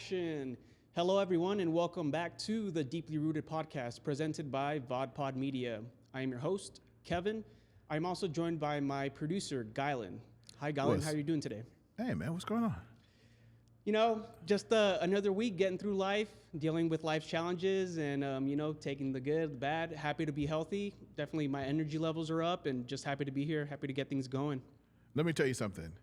action. Hello, everyone, and welcome back to the Deeply Rooted podcast presented by VodPod Media. I am your host, Kevin. I'm also joined by my producer, Gylan. Hi, Gylan. How are you doing today? Hey, man, what's going on? You know, just another week getting through life, dealing with life's challenges and, taking the good, the bad. Happy to be healthy. Definitely my energy levels are up and just happy to be here. Happy to get things going. Let me tell you something.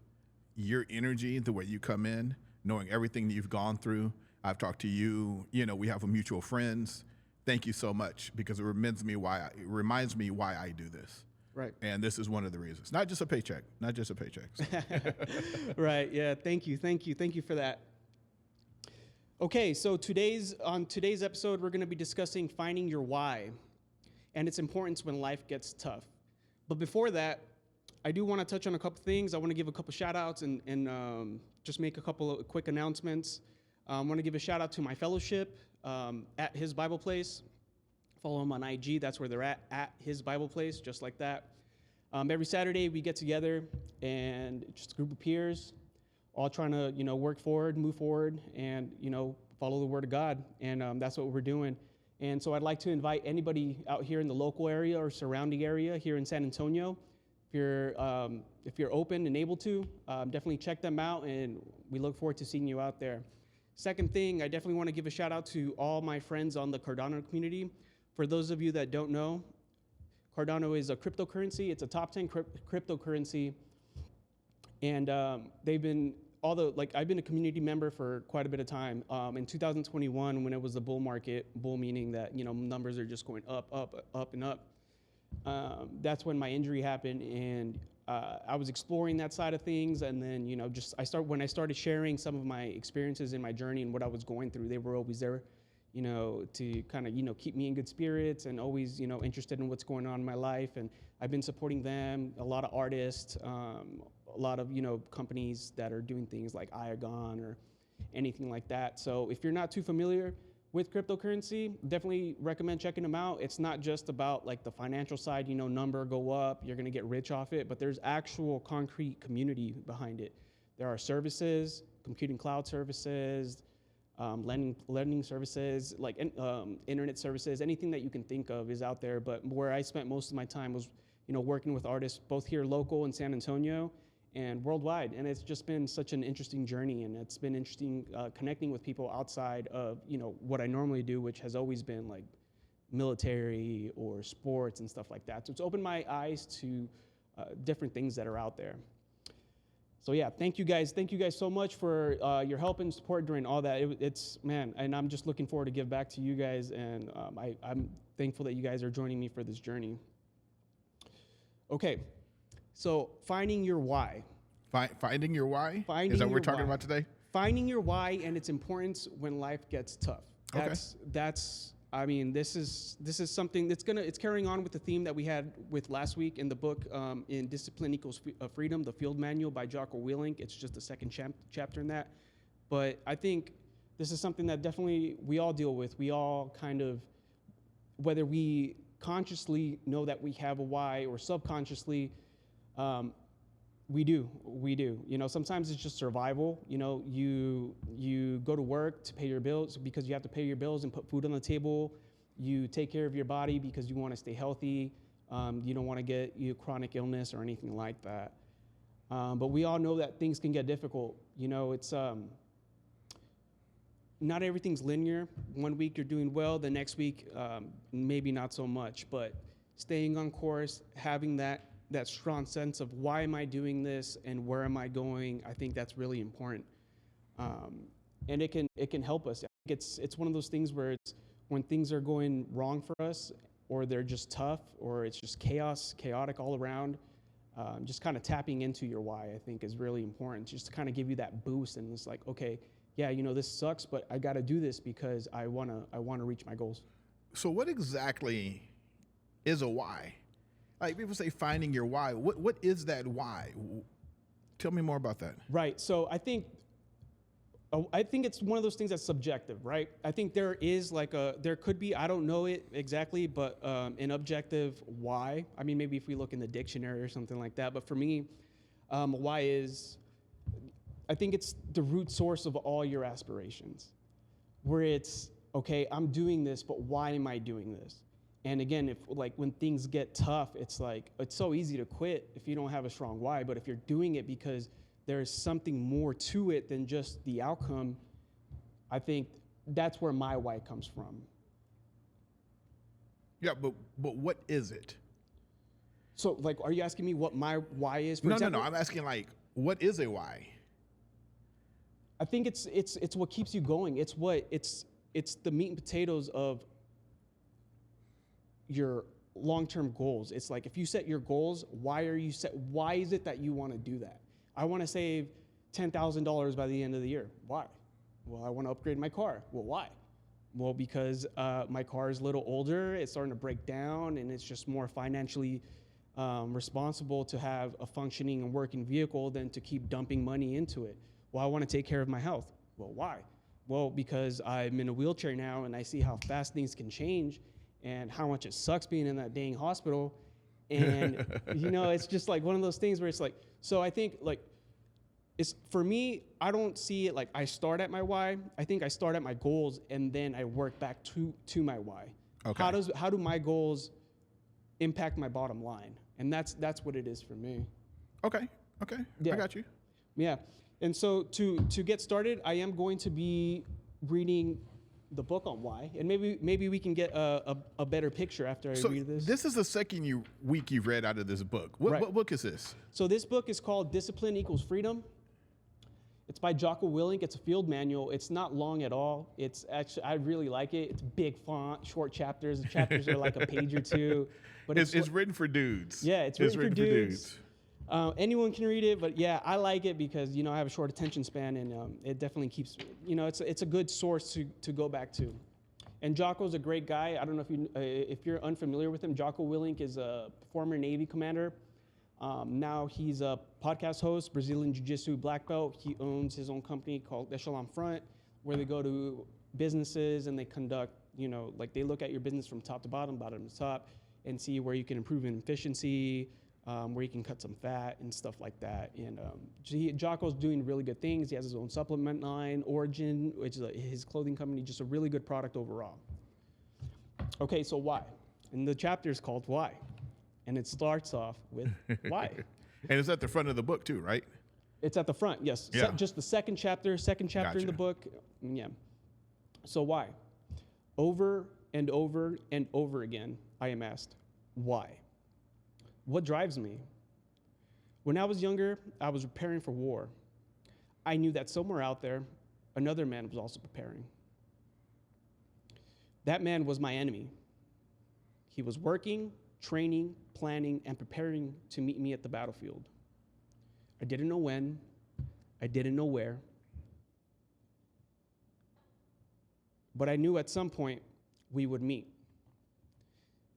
Your energy, the way you come in, knowing everything that you've gone through. I've talked to you. You know, we have mutual friends. Thank you so much because it reminds me why I do this. Right. And this is one of the reasons. Not just a paycheck. Right. Yeah. Thank you for that. Okay. So on today's episode, we're going to be discussing finding your why and its importance when life gets tough. But before that, I do want to touch on a couple things. I want to give a couple shout outs and just make a couple of quick announcements. I want to give a shout out to my fellowship at His Bible Place. Follow them on IG. That's where they're at His Bible Place, just like that. Every Saturday we get together and just a group of peers, all trying to work forward, move forward, and follow the Word of God. And that's what we're doing. And so I'd like to invite anybody out here in the local area or surrounding area here in San Antonio. If you're open and able to, definitely check them out, and we look forward to seeing you out there. Second thing, I definitely want to give a shout out to all my friends on the Cardano community. For those of you that don't know, Cardano is a cryptocurrency. It's a top 10 cryptocurrency, and I've been a community member for quite a bit of time. In 2021, when it was the bull market, bull meaning that numbers are just going up, and up. That's when my injury happened, and I was exploring that side of things, and then when I started sharing some of my experiences in my journey and what I was going through, they were always there, to kind of keep me in good spirits and always interested in what's going on in my life. And I've been supporting them, a lot of artists, a lot of companies that are doing things like Iagon or anything like that. So if you're not too familiar with cryptocurrency, definitely recommend checking them out. It's not just about like the financial side, number go up, you're gonna get rich off it, but there's actual concrete community behind it. There are services, computing cloud services, lending services, like internet services, anything that you can think of is out there. But where I spent most of my time was, working with artists, both here local in San Antonio and worldwide. And it's just been such an interesting journey, and it's been interesting connecting with people outside of what I normally do, which has always been like military or sports and stuff like that. So it's opened my eyes to different things that are out there. So yeah, thank you guys so much for your help and support during all that. And I'm just looking forward to give back to you guys, and I'm thankful that you guys are joining me for this journey. Okay. So finding your why. Finding your why? Is that what we're talking about today? Finding your why and its importance when life gets tough. This is something that's it's carrying on with the theme that we had with last week in the book, in Discipline Equals Freedom, the Field Manual by Jocko Willink. It's just the second chapter in that. But I think this is something that definitely we all deal with. We all kind of, whether we consciously know that we have a why or subconsciously, we do. Sometimes it's just survival. You go to work to pay your bills because you have to pay your bills and put food on the table. You take care of your body because you want to stay healthy. You don't want to get chronic illness or anything like that. But we all know that things can get difficult. It's not everything's linear. One week you're doing well, the next week maybe not so much. But staying on course, having that strong sense of why am I doing this and where am I going, I think that's really important. And it can help us. I think it's one of those things where it's when things are going wrong for us, or they're just tough, or it's just chaotic all around, just kind of tapping into your why, I think, is really important, just to kind of give you that boost. And it's like, okay, yeah, this sucks, but I got to do this because I want to reach my goals. So what exactly is a why? Like people say finding your why. What is that why? Tell me more about that. Right. So I think it's one of those things that's subjective, right? I think there could be, I don't know it exactly, but an objective why. I mean, maybe if we look in the dictionary or something like that. But for me, why is, think it's the root source of all your aspirations, where it's, okay, I'm doing this, but why am I doing this? And again, if like when things get tough, it's like, it's so easy to quit if you don't have a strong why. But if you're doing it because there's something more to it than just the outcome, I think that's where my why comes from. Yeah, but what is it? So like, are you asking me what my why is? For No, example, no. I'm asking like, what is a why? I think it's what keeps you going. It's the meat and potatoes of your long-term goals. It's like, if you set your goals, why is it that you want to do that? I want to save $10,000 by the end of the year. Why? Well, I want to upgrade my car. Well, why? Well, because my car is a little older, it's starting to break down, and it's just more financially responsible to have a functioning and working vehicle than to keep dumping money into it. Well, I want to take care of my health. Well, why? Well, because I'm in a wheelchair now, and I see how fast things can change and how much it sucks being in that dang hospital. And, it's just like one of those things where it's like, so I think like, it's, for me, I don't see it like I start at my why. I think I start at my goals and then I work back to my why. Okay. How do my goals impact my bottom line? And that's what it is for me. Okay. Yeah. I got you. Yeah. And so to get started, I am going to be reading the book on why, and maybe we can get a better picture after I read this. This is the second week you've read out of this book. What book is this? So this book is called Discipline Equals Freedom. It's by Jocko Willink. It's a field manual. It's not long at all. It's actually, I really like it. It's big font, short chapters. The chapters are like a page or two. But it's written for dudes. Yeah, it's written for dudes. Anyone can read it, but yeah, I like it because, I have a short attention span, and it definitely keeps, it's a good source to go back to. And Jocko's a great guy. I don't know if you're unfamiliar with him. Jocko Willink is a former Navy commander. Now he's a podcast host, Brazilian Jiu-Jitsu black belt. He owns his own company called Echelon Front, where they go to businesses and they conduct, like they look at your business from top to bottom to top, and see where you can improve in efficiency, where you can cut some fat and stuff like that. And Jocko's doing really good things. He has his own supplement line, Origin, which is his clothing company, just a really good product overall. Okay, so why? And the chapter is called Why. And it starts off with why. And it's at the front of the book too, right? It's at the front, yes. Yeah. Just the second chapter Gotcha. in the book. Yeah. So why? Over and over and over again, I am asked, why? What drives me? When I was younger, I was preparing for war. I knew that somewhere out there, another man was also preparing. That man was my enemy. He was working, training, planning, and preparing to meet me at the battlefield. I didn't know when, I didn't know where, but I knew at some point we would meet.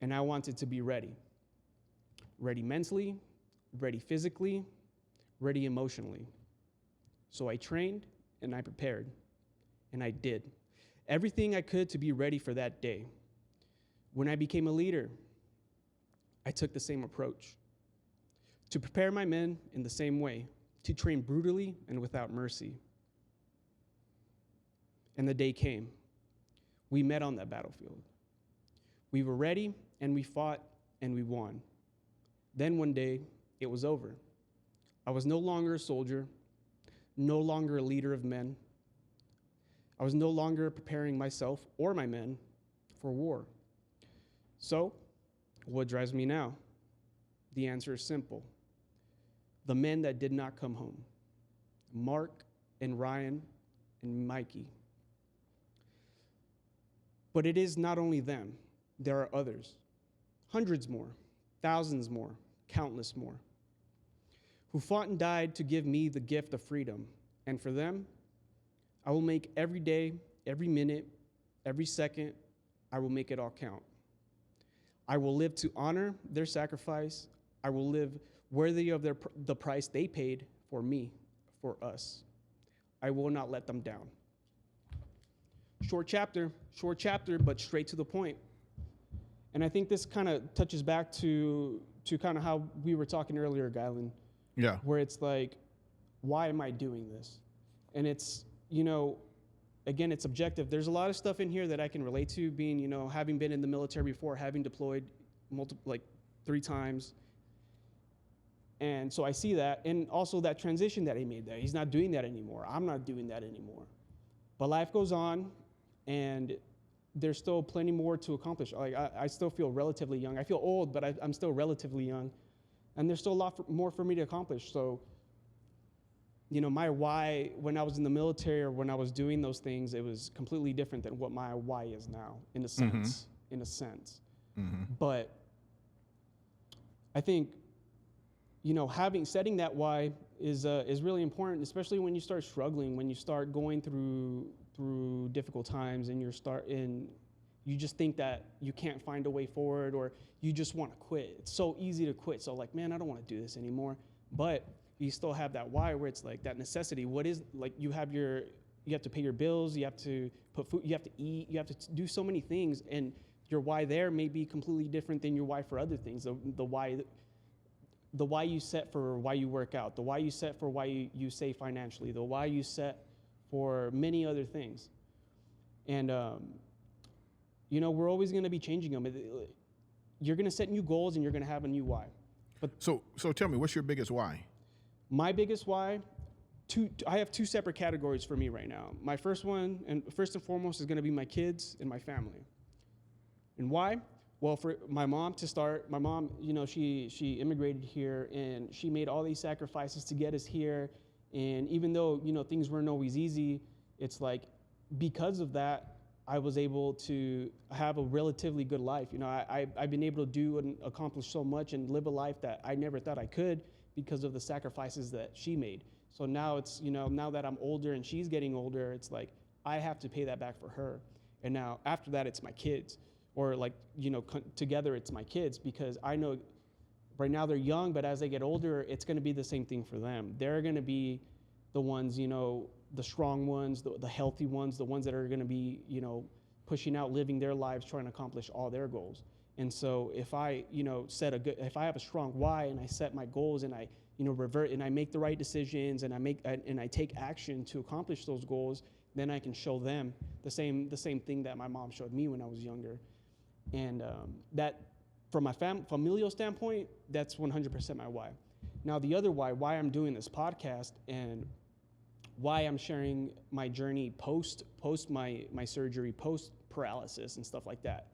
And I wanted to be ready. Ready mentally, ready physically, ready emotionally. So I trained and I prepared, and I did everything I could to be ready for that day. When I became a leader, I took the same approach. To prepare my men in the same way, to train brutally and without mercy. And the day came. We met on that battlefield. We were ready, and we fought, and we won. Then one day, it was over. I was no longer a soldier, no longer a leader of men. I was no longer preparing myself or my men for war. So, what drives me now? The answer is simple. The men that did not come home. Mark and Ryan and Mikey. But it is not only them. There are others. Hundreds more, thousands more, countless more, who fought and died to give me the gift of freedom. And for them, I will make every day, every minute, every second, I will make it all count. I will live to honor their sacrifice. I will live worthy of the price they paid for me, for us. I will not let them down. Short chapter, but straight to the point. And I think this kind of touches back to kind of how we were talking earlier, Guylan. Yeah. Where it's like, why am I doing this? And it's, again, it's objective. There's a lot of stuff in here that I can relate to, being, having been in the military before, having deployed 3 times. And so I see that, and also that transition that he made there. He's not doing that anymore. I'm not doing that anymore. But life goes on, and there's still plenty more to accomplish. Like I still feel relatively young. I feel old, but I'm still relatively young, and there's still a lot more for me to accomplish. So, my why when I was in the military or when I was doing those things, it was completely different than what my why is now, in a sense. In a sense, but I think, setting that why is really important, especially when you start struggling, when you start going through difficult times, and you just think that you can't find a way forward, or you just want to quit. It's so easy to quit. So like, man, I don't want to do this anymore. But you still have that why, where it's like that necessity. What is, like, you have to pay your bills, you have to put food, you have to eat, you have to do so many things, and your why there may be completely different than your why for other things. The why you set for why you work out, the why you set for why you save financially, the why you set for many other things. And, we're always going to be changing them. You're going to set new goals, and you're going to have a new why. But So tell me, what's your biggest why? my biggest why, I have 2 separate categories for me right now. My first one, and first and foremost, is going to be my kids and my family. And why? Well, for my mom to start, she immigrated here, and she made all these sacrifices to get us here. And even though, things weren't always easy, it's like, because of that, I was able to have a relatively good life. I've been able to do and accomplish so much and live a life that I never thought I could, because of the sacrifices that she made. So now it's, now that I'm older and she's getting older, it's like, I have to pay that back for her. And now after that, it's my kids. Or like, together it's my kids, because I know right now they're young, but as they get older, it's going to be the same thing for them. They're going to be the ones, the strong ones, the healthy ones, the ones that are going to be, pushing out, living their lives, trying to accomplish all their goals. And so if I, if I have a strong why, and I set my goals, and I, revert, and I make the right decisions, and I take action to accomplish those goals, then I can show them the same thing that my mom showed me when I was younger. And that, from my familial standpoint, that's 100% my why. Now, the other why I'm doing this podcast, and why I'm sharing my journey post my surgery, post paralysis and stuff like that,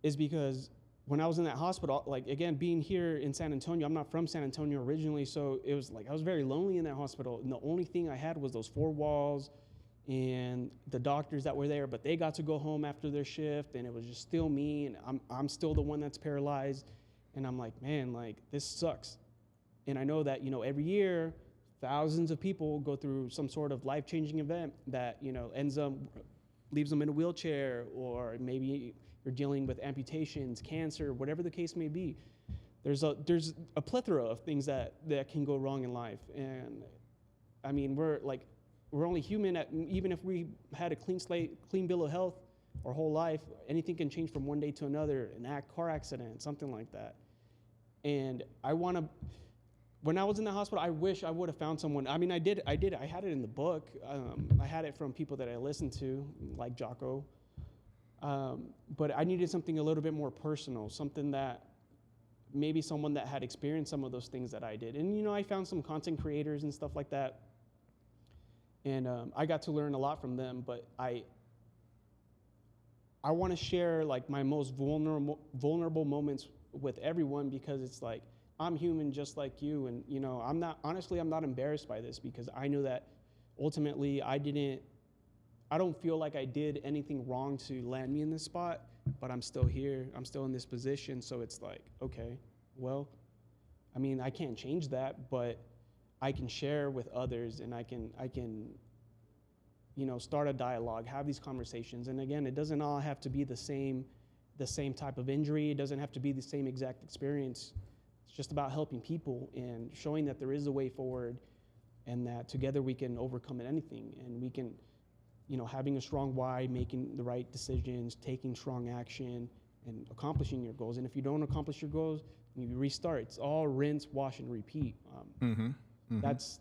is because when I was in that hospital, like, again, being here in San Antonio, I'm not from San Antonio originally, so it was like I was very lonely in that hospital, and the only thing I had was those 4 walls and the doctors that were there, but they got to go home after their shift, and it was just still me, and I'm still the one that's paralyzed, and I'm like, man, like, this sucks. And I know that, every year, thousands of people go through some sort of life-changing event that, leaves them in a wheelchair, or maybe you're dealing with amputations, cancer, whatever the case may be. There's a plethora of things that can go wrong in life. And I mean, we're only human. Even if we had a clean slate, clean bill of health our whole life, anything can change from one day to another, car accident, something like that. And when I was in the hospital, I wish I would have found someone. I mean, I did. I had it in the book. I had it from people that I listened to, like Jocko. But I needed something a little bit more personal, something that maybe someone that had experienced some of those things that I did. And, I found some content creators and stuff like that. And I got to learn a lot from them. But I want to share, like, my most vulnerable moments with everyone, because it's like, I'm human just like you. And, I'm not embarrassed by this, because I know that ultimately I don't feel like I did anything wrong to land me in this spot, but I'm still here. I'm still in this position. So it's like, okay, well, I mean, I can't change that, but I can share with others, and I can start a dialogue, have these conversations. And again, it doesn't all have to be the same type of injury. It doesn't have to be the same exact experience. It's just about helping people and showing that there is a way forward, and that together we can overcome anything, and we can, having a strong why, making the right decisions, taking strong action, and accomplishing your goals. And if you don't accomplish your goals, you restart. It's all rinse, wash, and repeat. That's,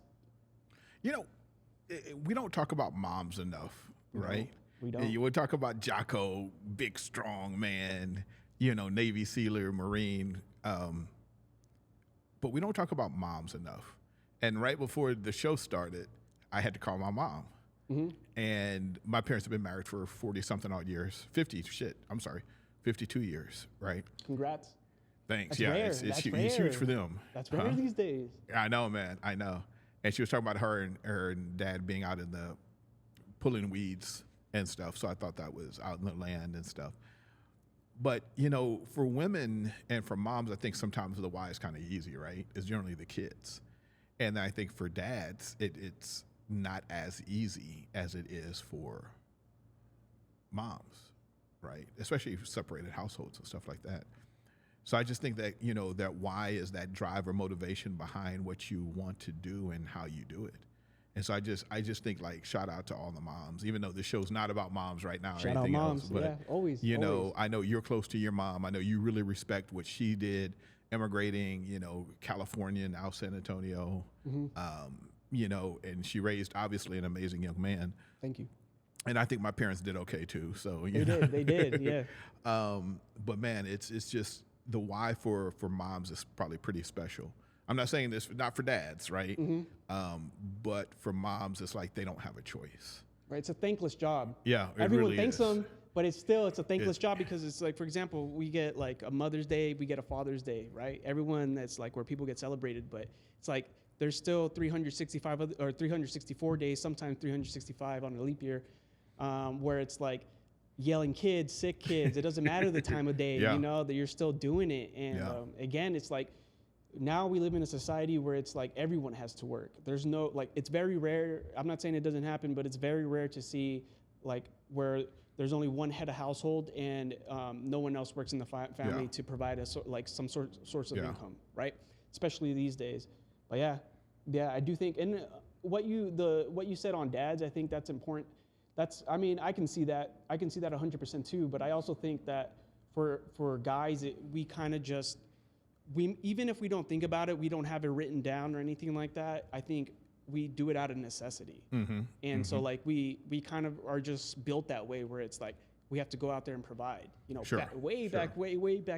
we don't talk about moms enough, right? we don't. And you would talk about Jocko, big, strong man, Navy SEALer, Marine. But we don't talk about moms enough. And right before the show started, I had to call my mom. And my parents have been married for 40-something odd years. 52 years, right? Congrats. Thanks. That's rare. It's That's huge rare. for them. That's rare these days. I know, man. I know. And she was talking about her and dad being out in the pulling weeds and stuff. So I thought that was out in the land and stuff. But, for women and for moms, I think sometimes the why is kind of easy, right? It's generally the kids. And I think for dads, it's not as easy as it is for moms, right? Especially separated households and stuff like that. So I just think that, that why is that drive or motivation behind what you want to do and how you do it. And so I just think, like, shout out to all the moms, even though the show's not about moms right now or Shout out anything moms. else. But, Yeah, always. I know you're close to your mom. I know you really respect what she did, immigrating, California, now San Antonio, and she raised, obviously, an amazing young man. Thank you. And I think my parents did okay, too. So They did, yeah. But, man, it's just the why for moms is probably pretty special. I'm not saying this not for dads, right? But for moms, it's like they don't have a choice. Right, it's a thankless job. Yeah, Everyone really thanks is. them, but it's a thankless job because it's like, for example, we get like a Mother's Day, we get a Father's Day, right? Everyone, that's like where people get celebrated, but it's like there's still 364 days, sometimes 365 on a leap year, where it's like yelling kids, sick kids. It doesn't matter the time of day, that you're still doing it. And again, it's like now we live in a society where it's like everyone has to work. There's no, like, it's very rare. I'm not saying it doesn't happen, but it's very rare to see like where there's only one head of household and no one else works in the family to provide some source of income, right? Especially these days. But yeah, I do think, and what you said on dads, I think that's important. I can see that 100% too. But I also think that for guys, we kind of just, even if we don't think about it, we don't have it written down or anything like that. I think we do it out of necessity. So like we kind of are just built that way, where it's like we have to go out there and provide. Way back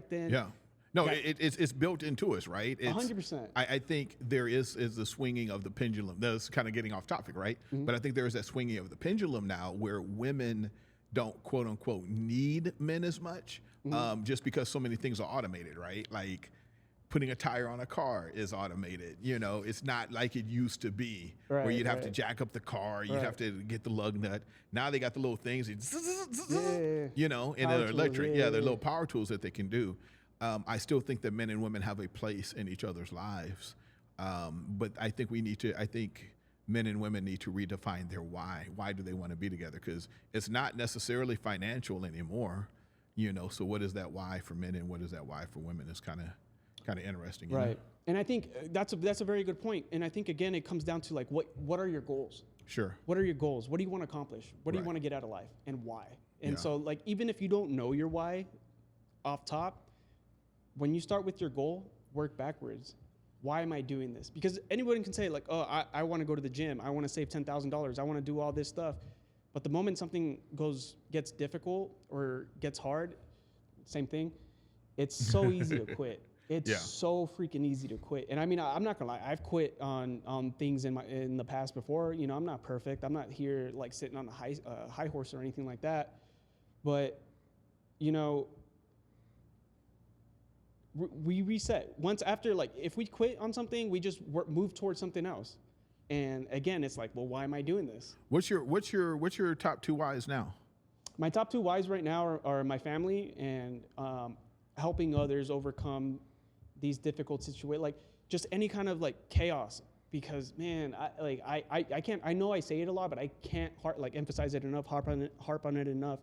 then. Yeah. No, it's built into us, right? 100%. I think there is the swinging of the pendulum. That's kind of getting off topic, right? But I think there is that swinging of the pendulum now where women don't, quote unquote, need men as much, just because so many things are automated, right? Like putting a tire on a car is automated. It's not like it used to be, where you'd have to jack up the car, you'd have to get the lug nut. Now they got the little things, and they're electric. They're little power tools that they can do. I still think that men and women have a place in each other's lives. But I think men and women need to redefine their why. Why do they want to be together? Because it's not necessarily financial anymore. So what is that why for men and what is that why for women is kind of interesting. Right. And I think that's a very good point. And I think, again, it comes down to like, what are your goals? Sure. What are your goals? What do you want to accomplish? What do you want to get out of life, and why? And so, like, even if you don't know your why off top, when you start with your goal, work backwards. Why am I doing this? Because anyone can say like, oh, I want to go to the gym. I want to save $10,000. I want to do all this stuff. But the moment something gets difficult or gets hard, same thing, it's so easy to quit. It's so freaking easy to quit. And I mean, I'm not gonna lie, I've quit on things in the past before. I'm not perfect. I'm not here like sitting on a high horse or anything like that. But we reset once after. Like, if we quit on something, we just move towards something else. And again, it's like, well, why am I doing this? What's your top two whys now? My top two whys right now are my family and helping others overcome these difficult situations, like just any kind of like chaos. Because man, I can't. I know I say it a lot, but I can't emphasize it enough, harp on it enough.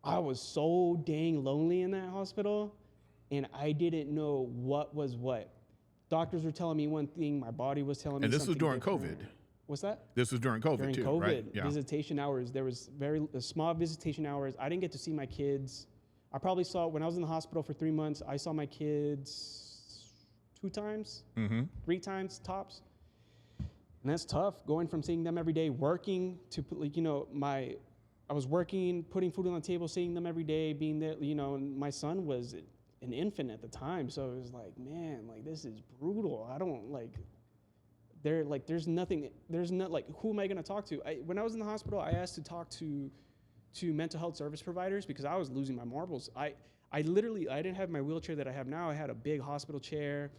I was so dang lonely in that hospital, and I didn't know what was what. Doctors were telling me one thing, my body was telling me something. And this was during different. COVID. What's that? This was during COVID too, COVID, right? Yeah. Visitation hours. There was very small visitation hours. I didn't get to see my kids. I probably saw, when I was in the hospital for 3 months, I saw my kids 2 times, 3 times tops. And that's tough, going from seeing them every day, working to put, like, I was working, putting food on the table, seeing them every day, being there, and my son was an infant at the time. So it was like, man, like, this is brutal. I don't like, there's not like, who am I going to talk to? When I was in the hospital, I asked to talk to mental health service providers because I was losing my marbles. I didn't have my wheelchair that I have now. I had a big hospital chair.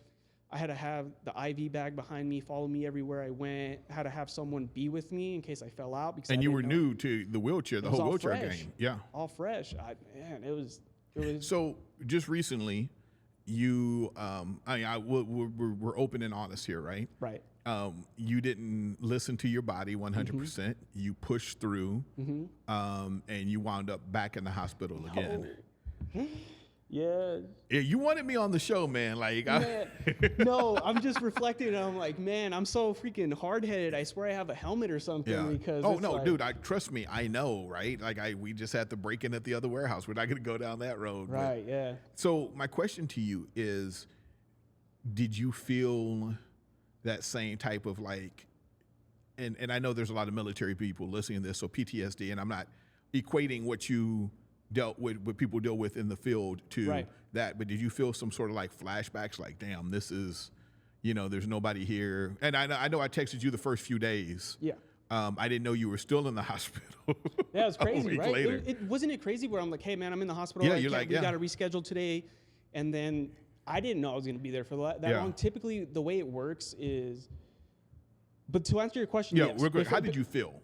I had to have the IV bag behind me, follow me everywhere I went. I had to have someone be with me in case I fell out. Because and you were new to the wheelchair, the whole wheelchair game. Yeah. All fresh. It was. So just recently, you, we're open and honest here, right? Right. You didn't listen to your body 100%. You pushed through, and you wound up back in the hospital again. Yeah. Yeah, you wanted me on the show, man. Like, no, I'm just reflecting. And I'm like, man, I'm so freaking hard-headed. I swear I have a helmet or something. Yeah. Because oh no, dude, trust me, I know, right? Like, we just had to break in at the other warehouse. We're not going to go down that road. Right. Yeah. So my question to you is, did you feel that same type of like, and I know there's a lot of military people listening to this, so PTSD, and I'm not equating what you dealt with, what people deal with in the field to that, but did you feel some sort of like flashbacks, like, damn, this is, there's nobody here? And I know I texted you the first few days. Yeah. I didn't know you were still in the hospital. Yeah, it was crazy, a week right? later. Wasn't it crazy where I'm like, hey man, I'm in the hospital. Yeah, we got to reschedule today. And then I didn't know I was going to be there for that long. Typically the way it works is, but to answer your question, yes, we're good. How did you feel?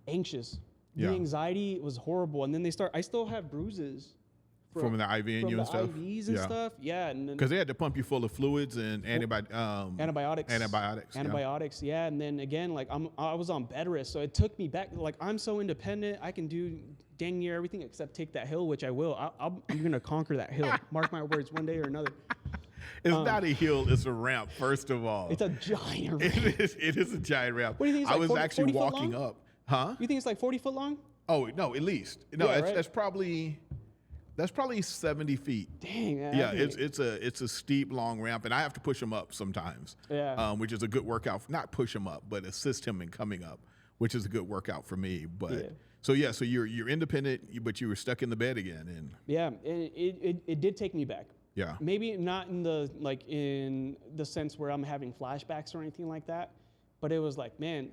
Anxious. The anxiety was horrible. And then I still have bruises. From the IV in you and stuff? IVs and stuff, yeah. Because they had to pump you full of fluids and antibiotics. Antibiotics, yeah. And then again, like I was on bed rest, so it took me back. Like, I'm so independent, I can do dang near everything except take that hill, which I will. I'm gonna conquer that hill. Mark my words, one day or another. It's not a hill; it's a ramp. First of all, it's a giant ramp. It is a giant ramp. What do you think? I was actually walking up. Huh? You think it's like 40 foot long? Oh no, at least no. That's probably 70 feet. Dang. Yeah, it's a steep, long ramp, and I have to push him up sometimes. Yeah. Which is a good workout. Not push him up, but assist him in coming up, which is a good workout for me. But so you're independent, but you were stuck in the bed again, and it did take me back. Yeah. Maybe not in the sense where I'm having flashbacks or anything like that, but it was like, man.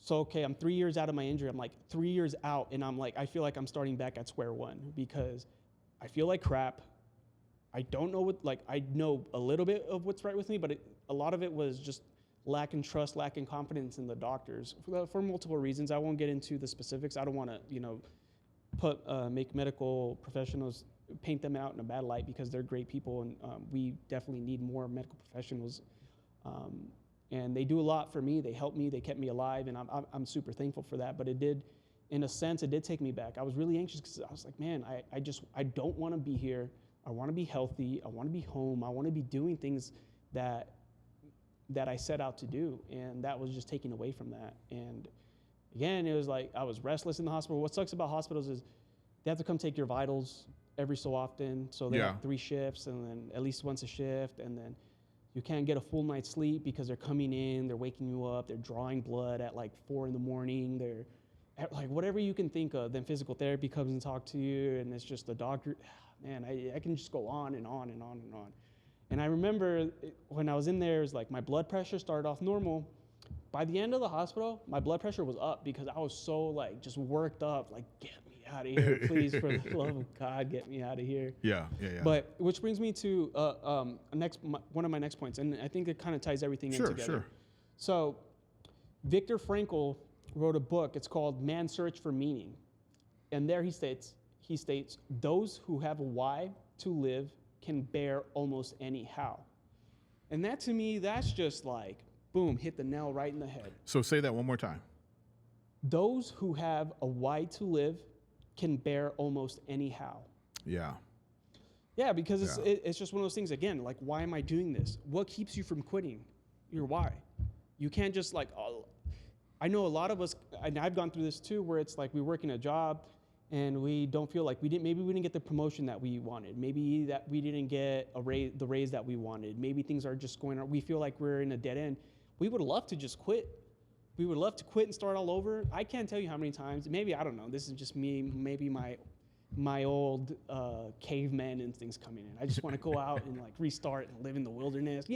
So, okay, I'm 3 years out of my injury. I'm like 3 years out, and I'm like, I feel like I'm starting back at square one because I feel like crap. I don't know I know a little bit of what's right with me, but a lot of it was just lacking trust, lacking confidence in the doctors for multiple reasons. I won't get into the specifics. I don't want to, make medical professionals, paint them out in a bad light because they're great people, and we definitely need more medical professionals. And they do a lot for me. They helped me. They kept me alive, and I'm super thankful for that. But it did, in a sense, it did take me back. I was really anxious because I was like, man, I don't want to be here. I want to be healthy. I want to be home. I want to be doing things that I set out to do, and that was just taken away from that. And again, it was like I was restless in the hospital. What sucks about hospitals is they have to come take your vitals every so often. So they have 3 shifts, and then at least once a shift, and then you can't get a full night's sleep because they're coming in, they're waking you up, they're drawing blood at like 4 a.m. They're like whatever you can think of. Then physical therapy comes and talk to you, and it's just the doctor. Man, I can just go on and on and on and on. And I remember when I was in there, it was like my blood pressure started off normal. By the end of the hospital, my blood pressure was up because I was so like just worked up, like, get me out of here, please, for the love of God, get me out of here. Yeah. But which brings me to one of my next points, and I think it kind of ties everything in together. Sure. So Viktor Frankl wrote a book. It's called Man's Search for Meaning, and there he states, those who have a why to live can bear almost any how. And that, to me, that's just like, boom, hit the nail right in the head. So say that one more time. Those who have a why to live can bear almost any how. Yeah. Yeah, because it's just one of those things, again, like, why am I doing this? What keeps you from quitting? Your why. You can't just like, I know a lot of us, and I've gone through this too, where it's like we work in a job and we don't feel like maybe we didn't get the promotion that we wanted. Maybe that we didn't get the raise that we wanted. Maybe things are just going on. We feel like we're in a dead end. we would love to just quit. We would love to quit and start all over. I can't tell you how many times. Maybe, I don't know. This is just me. Maybe my old caveman instincts coming in. I just want to go out and like restart and live in the wilderness.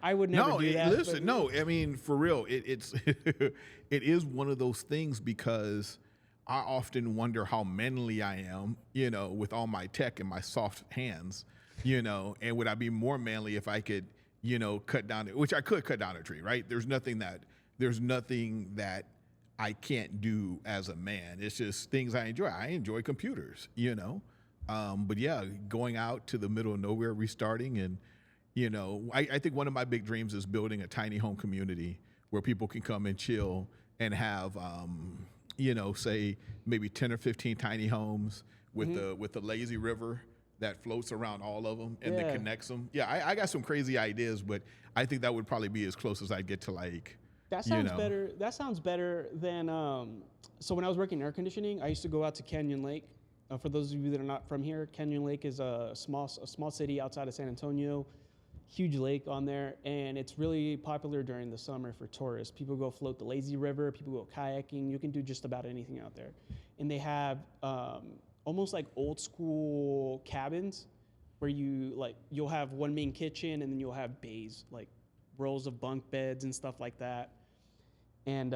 I would never do that. Listen, no, I mean, for real, it's it is one of those things, because I often wonder how manly I am, with all my tech and my soft hands, and would I be more manly if I could, cut down, which I could cut down a tree, right? There's nothing that I can't do as a man. It's just things I enjoy. I enjoy computers, but yeah, going out to the middle of nowhere, restarting, and I think one of my big dreams is building a tiny home community where people can come and chill and have, say maybe 10 or 15 tiny homes with the lazy river that floats around all of them and that connects them. Yeah, I got some crazy ideas, but I think that would probably be as close as I'd get to like. That sounds better. That sounds better than. So when I was working in air conditioning, I used to go out to Canyon Lake. For those of you that are not from here, Canyon Lake is a small city outside of San Antonio. Huge lake on there, and it's really popular during the summer for tourists. People go float the lazy river. People go kayaking. You can do just about anything out there, and they have almost like old school cabins where you'll have one main kitchen, and then you'll have bays, like rows of bunk beds and stuff like that. And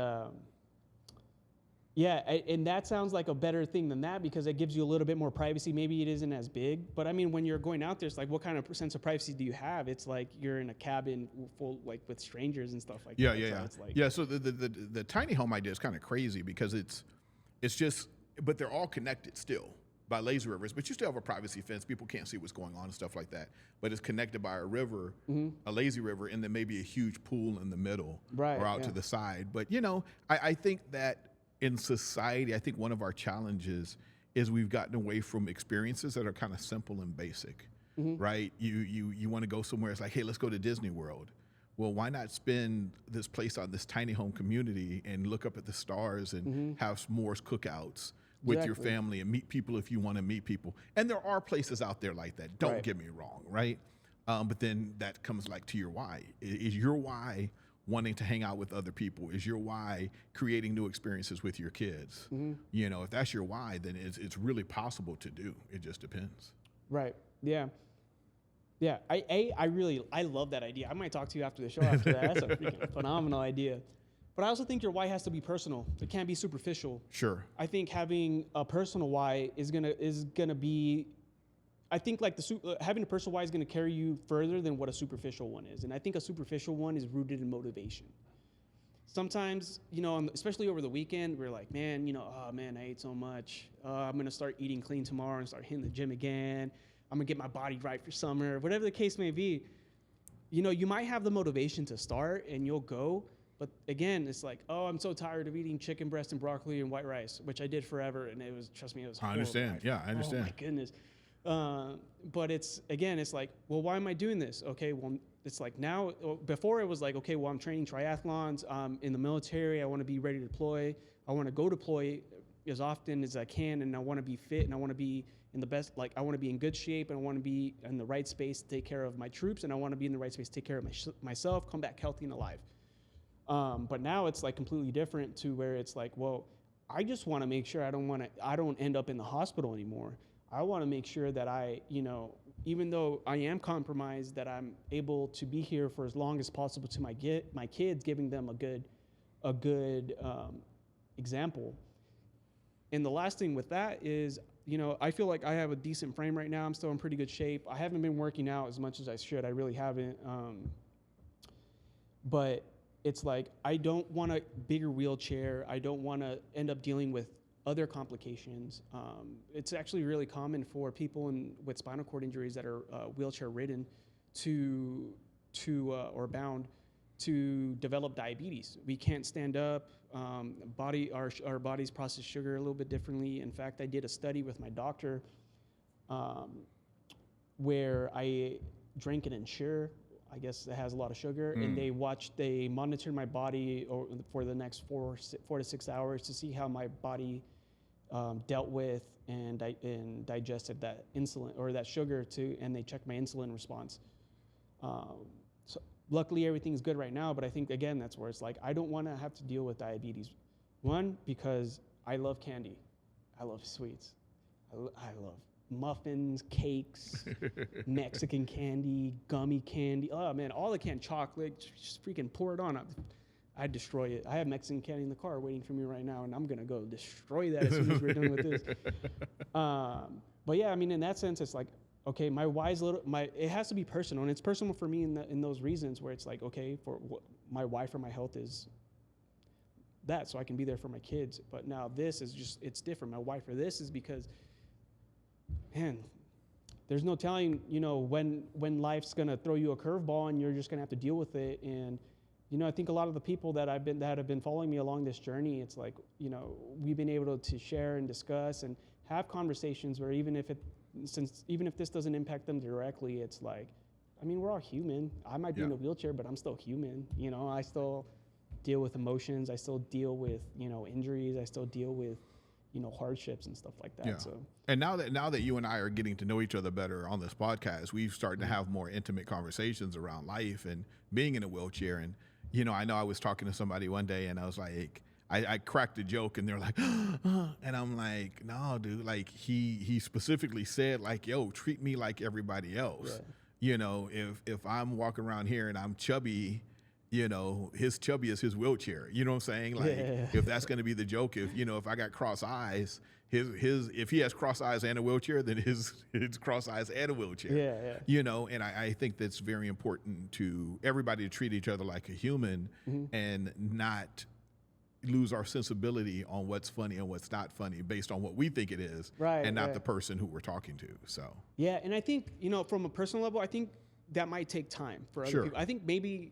and that sounds like a better thing than that, because it gives you a little bit more privacy. Maybe it isn't as big, but I mean, when you're going out there, it's like, what kind of sense of privacy do you have? It's like you're in a cabin full, like with strangers and stuff like that. Yeah. So it's like, so the tiny home idea is kind of crazy, because it's just, but they're all connected still by lazy rivers, but you still have a privacy fence. People can't see what's going on and stuff like that, but it's connected by a river, a lazy river, and then maybe a huge pool in the middle, right, or out to the side. But I think that in society, I think one of our challenges is we've gotten away from experiences that are kind of simple and basic, right? You want to go somewhere, it's like, hey, let's go to Disney World. Well, why not spend this place on this tiny home community and look up at the stars and have s'mores cookouts with your family and meet people if you want to meet people? And there are places out there like that. Don't get me wrong, right? But then that comes like to your why. Is your why wanting to hang out with other people? Is your why creating new experiences with your kids? If that's your why, then it's really possible to do. It just depends. Right. Yeah. Yeah. I love that idea. I might talk to you after the show after that. That's a freaking phenomenal idea. But I also think your why has to be personal. It can't be superficial. Sure. I think having a personal why is gonna be. I think like having a personal why is going to carry you further than what a superficial one is. And I think a superficial one is rooted in motivation. Sometimes, especially over the weekend, we're like, man, oh man, I ate so much. I'm going to start eating clean tomorrow and start hitting the gym again. I'm going to get my body right for summer, whatever the case may be. You might have the motivation to start and you'll go. But again, it's like, oh, I'm so tired of eating chicken breast and broccoli and white rice, which I did forever. And trust me, it was horrible. I understand. Yeah, I understand. Oh my goodness. But it's like, well, why am I doing this? Okay, well, it's like now, before it was like, okay, well, I'm training triathlons, in the military, I want to be ready to deploy. I want to go deploy as often as I can, and I want to be fit, and I want to be in the best, like I want to be in good shape, and I want to be in the right space to take care of my troops, and I want to be in the right space to take care of myself, come back healthy and alive. But now it's like completely different, to where it's like, well, I just want to make sure I don't end up in the hospital anymore. I want to make sure that I, even though I am compromised, that I'm able to be here for as long as possible to my kids, giving them a good example. And the last thing with that is, I feel like I have a decent frame right now. I'm still in pretty good shape. I haven't been working out as much as I should. I really haven't. But it's like, I don't want a bigger wheelchair. I don't want to end up dealing with other complications. It's actually really common for people with spinal cord injuries that are wheelchair ridden or bound to develop diabetes. We can't stand up. Our bodies process sugar a little bit differently. In fact, I did a study with my doctor where I drank an Ensure. I guess it has a lot of sugar, and they monitored my body for the next 4 to 6 hours to see how my body dealt with and digested that insulin or that sugar and they checked my insulin response. So luckily everything's good right now, but I think again, that's where it's like, I don't want to have to deal with diabetes. One, because I love candy. I love sweets. I love muffins, cakes, Mexican candy, gummy candy. Oh man, all the canned chocolate, just freaking pour it on. I'd destroy it. I have Mexican candy in the car waiting for me right now, and I'm gonna go destroy that as soon as we're done with this. But yeah, I mean, in that sense, it's like, okay, my why's it has to be personal, and it's personal for me in those reasons where it's like, okay, for my why for my health is that, so I can be there for my kids. But now this is just, it's different. My why for this is because, man, there's no telling, when life's gonna throw you a curveball and you're just gonna have to deal with it. And I think a lot of the people that have been following me along this journey, it's like, we've been able to share and discuss and have conversations where even if this doesn't impact them directly, it's like, I mean, we're all human. I might be in a wheelchair, but I'm still human. I still deal with emotions. I still deal with, injuries. I still deal with, hardships and stuff like that. Yeah. So, and now that you and I are getting to know each other better on this podcast, we've started to have more intimate conversations around life and being in a wheelchair. And, I know I was talking to somebody one day and I was like, I cracked a joke and they're like, and I'm like, no, dude, like he specifically said like, yo, treat me like everybody else. Yeah. If I'm walking around here and I'm chubby, his chubby is his wheelchair. You know what I'm saying? Like if that's going to be the joke, if I got cross eyes, if he has cross eyes and a wheelchair, then his cross eyes and a wheelchair. Yeah. And I think that's very important to everybody to treat each other like a human and not lose our sensibility on what's funny and what's not funny based on what we think it is, and not the person who we're talking to. So yeah, and I think from a personal level, I think that might take time for other people. I think maybe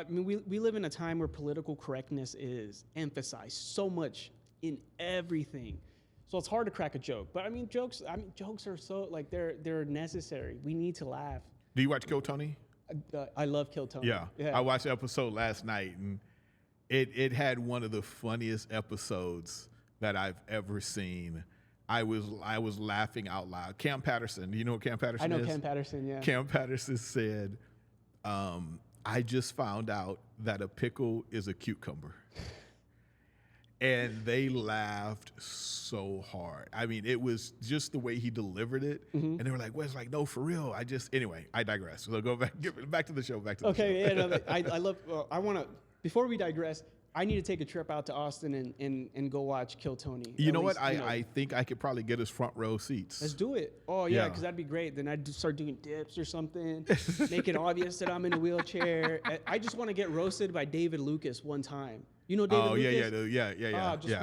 we live in a time where political correctness is emphasized so much in everything, so it's hard to crack a joke. But jokes are so like they're necessary. We need to laugh. Do you watch Kill Tony? I love Kill Tony. Yeah. I watched the episode last night and it had one of the funniest episodes that I've ever seen. I was laughing out loud. Cam Patterson, do you know what Cam Patterson is? I know Cam Patterson, yeah. Cam Patterson said, I just found out that a pickle is a cucumber. And they laughed so hard. I mean, it was just the way he delivered it. And they were like, well, it's like, no, for real. Anyway, I digress. So go back to the show. I want to, before we digress, I need to take a trip out to Austin and go watch Kill Tony. You know what? I think I could probably get us front row seats. Let's do it. Oh, yeah, because that'd be great. Then I'd start doing dips or something, make it obvious that I'm in a wheelchair. I just want to get roasted by David Lucas one time. You know David Lucas? Yeah. Just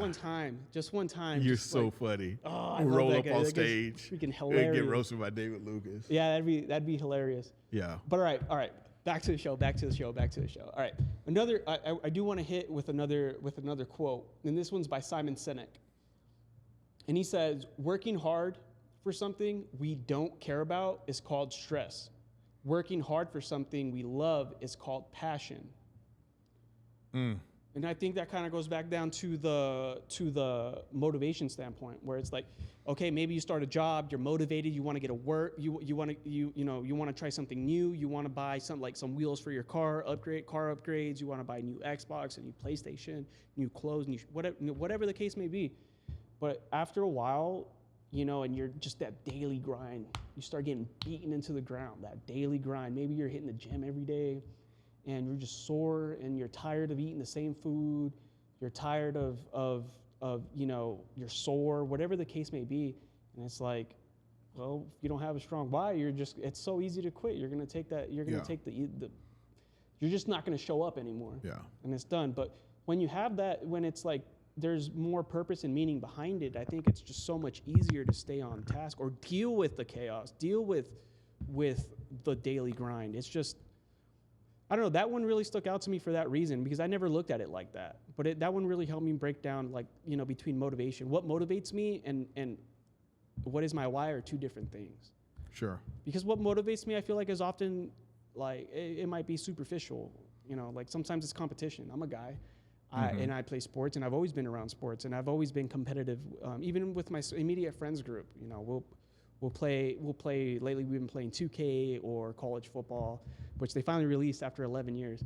one time. You're so funny. Oh, I roll love up that guy. on That stage. Freaking hilarious. And get roasted by David Lucas. Yeah, that'd be hilarious. Yeah. But all right. Back to the show. All right. I do want to hit with another quote, and this one's by Simon Sinek. And he says, working hard for something we don't care about is called stress. Working hard for something we love is called passion. And I think that kind of goes back down to the motivation standpoint, where it's like, okay, maybe you start a job, you're motivated, you want to get a work, you want to try something new, you want to buy some wheels for your car, car upgrades, you want to buy a new Xbox, a new PlayStation, new clothes, whatever the case may be. But after a while, and you're just that daily grind, you start getting beaten into the ground, that daily grind. Maybe you're hitting the gym every day, and you're just sore and you're tired of eating the same food, you're tired of you're sore, whatever the case may be. And it's like, well, if you don't have a strong why, it's so easy to quit. You're going to take that, you're just not going to show up anymore. Yeah. And it's done. But when you have that, when it's like, there's more purpose and meaning behind it, I think it's just so much easier to stay on task or deal with the chaos, deal with the daily grind. It's just, I don't know, that one really stuck out to me for that reason, because I never looked at it like that. But that one really helped me break down, between motivation. What motivates me and what is my why are two different things. Sure. Because what motivates me, I feel like, is often, it might be superficial. Sometimes it's competition. I'm a guy, and I play sports, and I've always been around sports, and I've always been competitive, even with my immediate friends group. We'll We'll play. Lately, we've been playing 2K or college football, which they finally released after 11 years.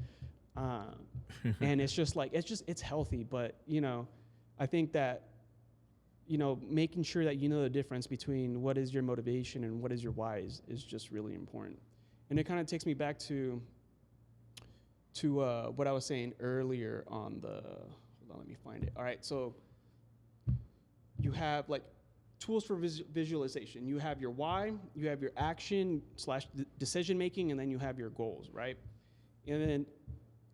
And it's just like it's healthy, but I think that making sure that you know the difference between what is your motivation and what is your why is just really important. And it kind of takes me back to what I was saying earlier on the. Hold on, let me find it. All right, so you have like tools for visualization. You have your why, you have your action / decision making, and then you have your goals, right? And then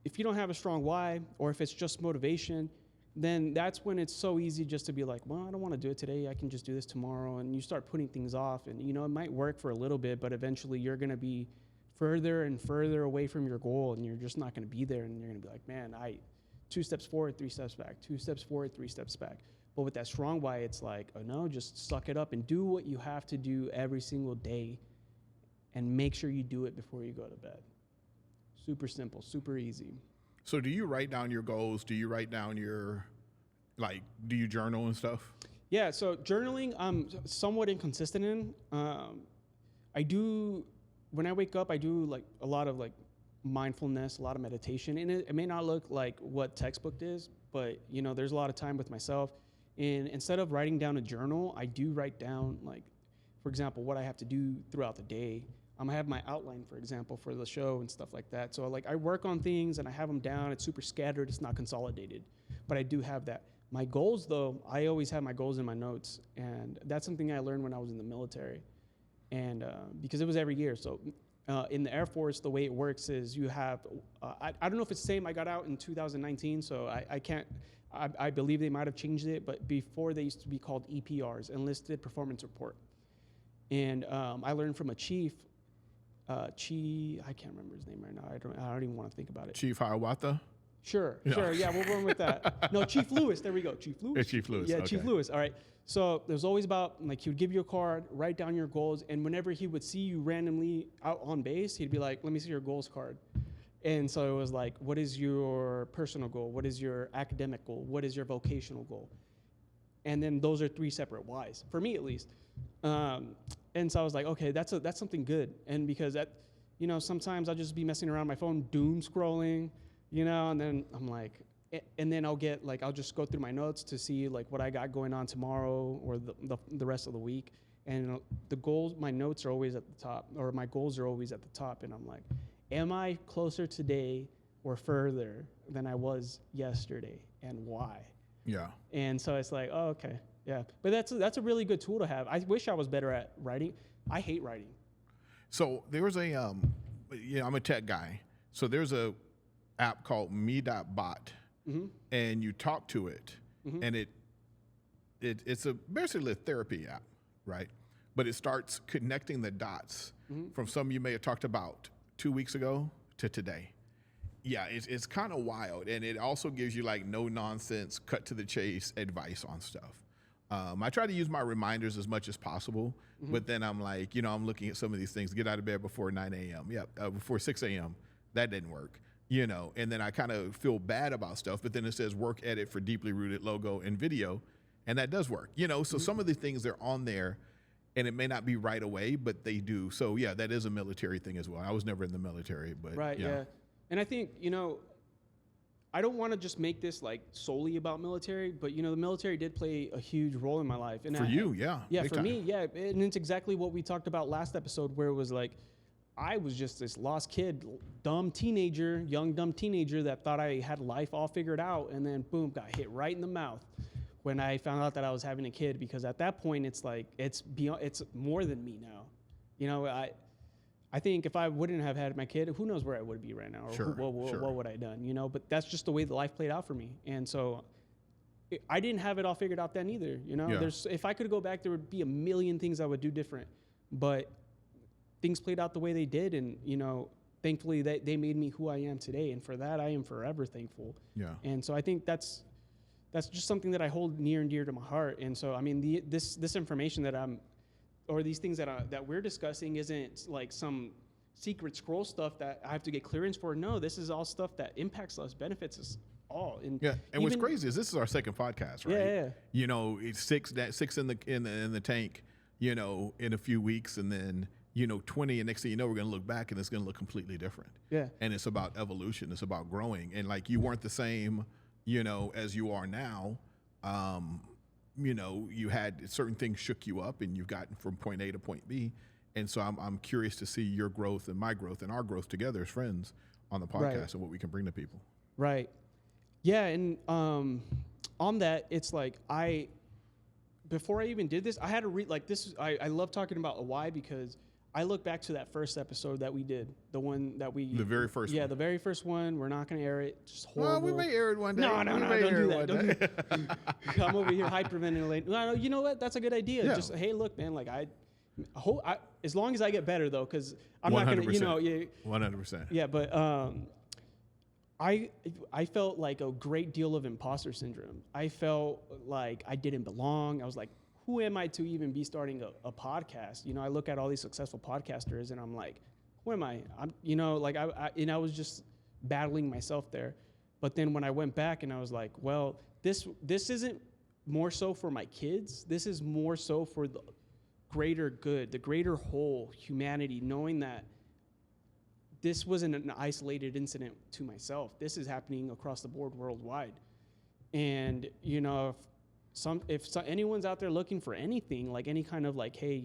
if you don't have a strong why, or if it's just motivation, then that's when it's so easy just to be like, well, I don't want to do it today. I can just do this tomorrow. And you start putting things off, and it might work for a little bit, but eventually you're going to be further and further away from your goal, and you're just not going to be there. And you're going to be like, man, 2 steps forward, 3 steps back, 2 steps forward, 3 steps back. But with that strong why, it's like, oh no, just suck it up and do what you have to do every single day, and make sure you do it before you go to bed. Super simple, super easy. So do you write down your goals? Do you write down do you journal and stuff? Yeah, so journaling, I'm somewhat inconsistent in. I do, when I wake up, I do like a lot of like mindfulness, a lot of meditation. And it may not look like what textbook is, but there's a lot of time with myself. And instead of writing down a journal, I do write down, like, for example, what I have to do throughout the day. I have my outline, for example, for the show and stuff like that. So like I work on things and I have them down. It's super scattered. It's not consolidated, but I do have that. My goals, though, I always have my goals in my notes. And that's something I learned when I was in the military. And because it was every year. So in the Air Force, the way it works is you have, I don't know if it's the same. I got out in 2019, so I can't, I believe they might have changed it, but before they used to be called EPRs, Enlisted Performance Report. And I learned from a chief, I can't remember his name right now. I don't even want to think about it. Chief Hiawatha? Sure, yeah, we'll run with that. No, Chief Lewis, there we go, Chief Lewis. It's Chief Lewis, Yeah, okay. Chief Lewis, all right. So there's always about, like, he would give you a card, write down your goals, and whenever he would see you randomly out on base, he'd be like, let me see your goals card. And so it was like, what is your personal goal? What is your academic goal? What is your vocational goal? And then those are 3 separate whys, for me at least. And so I was like, okay, that's something good. And because that, sometimes I'll just be messing around my phone, doom scrolling, and then I'm like, and then I'll just go through my notes to see like what I got going on tomorrow or the rest of the week. And the goals, my notes are always at the top, or my goals are always at the top. And I'm like, am I closer today or further than I was yesterday, and why? Yeah. And so it's like, oh, okay. Yeah. But that's a really good tool to have. I wish I was better at writing. I hate writing. So there was I'm a tech guy. So there's a app called me.bot, mm-hmm. and you talk to it, mm-hmm. and it's basically a therapy app, right? But it starts connecting the dots, mm-hmm. from something you may have talked about 2 weeks ago to today. Yeah, it's kind of wild, and it also gives you like no nonsense, cut to the chase advice on stuff. I try to use my reminders as much as possible, mm-hmm. but then I'm like, I'm looking at some of these things. Get out of bed before 9 a.m. Yeah, before 6 a.m. That didn't work, and then I kind of feel bad about stuff, but then it says work edit for deeply rooted logo and video, and that does work, So mm-hmm. some of the things, they're on there, and it may not be right away, but they do. So yeah, that is a military thing as well. I was never in the military, but right, yeah. And I think, I don't want to just make this like solely about military, but the military did play a huge role in my life. And for you, yeah. Yeah, for me, yeah. And it's exactly what we talked about last episode, where it was like, I was just this lost kid, young dumb teenager that thought I had life all figured out, and then boom, got hit right in the mouth when I found out that I was having a kid. Because at that point, it's like it's more than me now. I think if I wouldn't have had my kid, who knows where I would be right now, or sure. what would I have done, But that's just the way the life played out for me. And so I didn't have it all figured out then either, Yeah. If I could go back, there would be a million things I would do different. But things played out the way they did, and, thankfully they made me who I am today. And for that, I am forever thankful. Yeah. And so I think that's just something that I hold near and dear to my heart. And so, I mean, this information that or these things that we're discussing isn't like some secret scroll stuff that I have to get clearance for. No, this is all stuff that impacts us, benefits us all. And and what's crazy is this is our second podcast, right? Yeah. It's six in the tank. in a few weeks, and then 20, and next thing you know, we're going to look back and it's going to look completely different. Yeah. And it's about evolution. It's about growing. And like, you weren't the same, as you are now. You had certain things shook you up, and you've gotten from point A to point B. And so I'm curious to see your growth and my growth and our growth together as friends on the podcast, Right. and what we can bring to people. Right. Yeah. And on that, it's like before I even did this, I had to read like this. I love talking about a why, because I look back to that first episode that we did, the one that we... The very first yeah, one. the very first one. We're not going to air it. Just horrible. Well, we may air it one day. No, We don't may do air it that. one Don't day. do I'm over here hyperventilating. No, you know what? That's a good idea. Yeah. Just, hey, look, man, like as long as I get better, though, because I'm not going to, 100%. Yeah, but I felt like a great deal of imposter syndrome. I felt like I didn't belong. I was like, who am I to even be starting a podcast? I look at all these successful podcasters and I'm like, who am I? I was just battling myself there. But then when I went back and I was like, well, this isn't more so for my kids. This is more so for the greater good, the greater whole, humanity, knowing that this wasn't an isolated incident to myself. This is happening across the board worldwide. And, if anyone's out there looking for anything, like any kind of like, hey,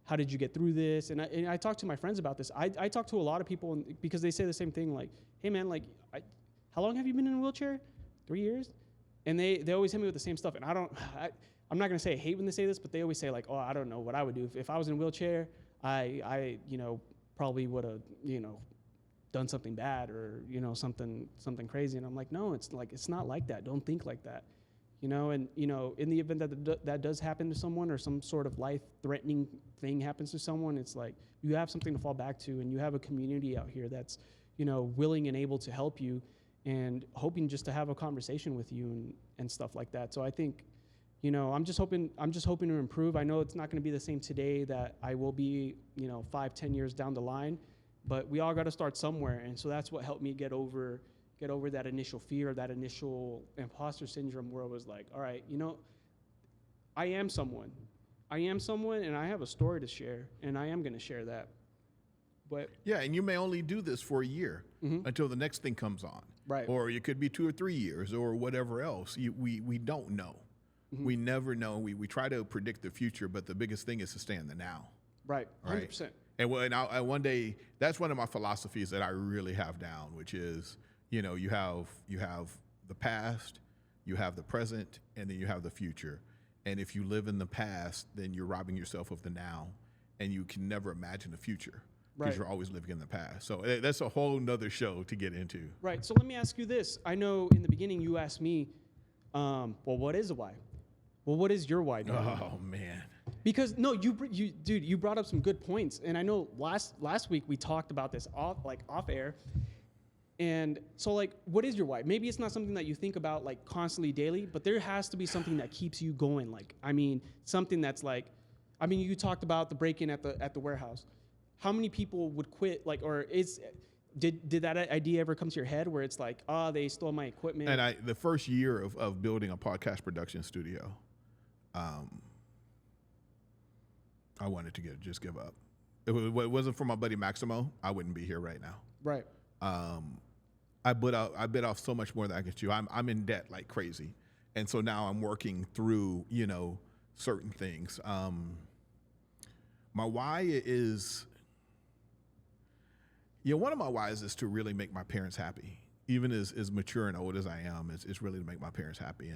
how did you get through this? And I talk to my friends about this. I talk to a lot of people because they say the same thing, like, hey man, like, how long have you been in a wheelchair? 3 years? And they always hit me with the same stuff. And I'm not gonna say I hate when they say this, but they always say like, oh, I don't know what I would do. If I was in a wheelchair, I probably would have, done something bad or, something crazy. And I'm like, no, it's not like that. Don't think like that. And in the event that does happen to someone, or some sort of life-threatening thing happens to someone, it's like you have something to fall back to, and you have a community out here that's, willing and able to help you, and hoping just to have a conversation with you and stuff like that. So I think, I'm just hoping to improve. I know it's not going to be the same today that I will be, 5-10 years down the line, but we all got to start somewhere. And so that's what helped me get over that initial fear, that initial imposter syndrome, where I was like, all right, I am someone, and I have a story to share, and I am going to share that. But yeah, and you may only do this for a year until the next thing comes on. Right. Or it could be 2 or 3 years or whatever else. We don't know. We never know. We try to predict the future, but the biggest thing is to stay in the now. Right, 100%. Right? And I one day, that's one of my philosophies that I really have down, which is, you have the past, you have the present, and then you have the future. And if you live in the past, then you're robbing yourself of the now, and you can never imagine the future because you're always living in the past. So that's a whole nother show to get into. Right. So let me ask you this. I know in the beginning you asked me, well, what is a why? Well, what is your why? Oh man. Because no, you brought up some good points, and I know last week we talked about this off air. And so, like, what is your why? Maybe it's not something that you think about like constantly daily, but there has to be something that keeps you going. Like, something that's like, you talked about the break-in at the warehouse. How many people would quit? Like, or did that idea ever come to your head where it's like, they stole my equipment? And the first year of building a podcast production studio, I wanted to just give up. If it wasn't for my buddy Maximo, I wouldn't be here right now. Right. I bit off so much more than I could chew. I'm in debt like crazy, and so now I'm working through certain things. My why is, one of my whys is to really make my parents happy. Even as mature and old as I am, it's really to make my parents happy.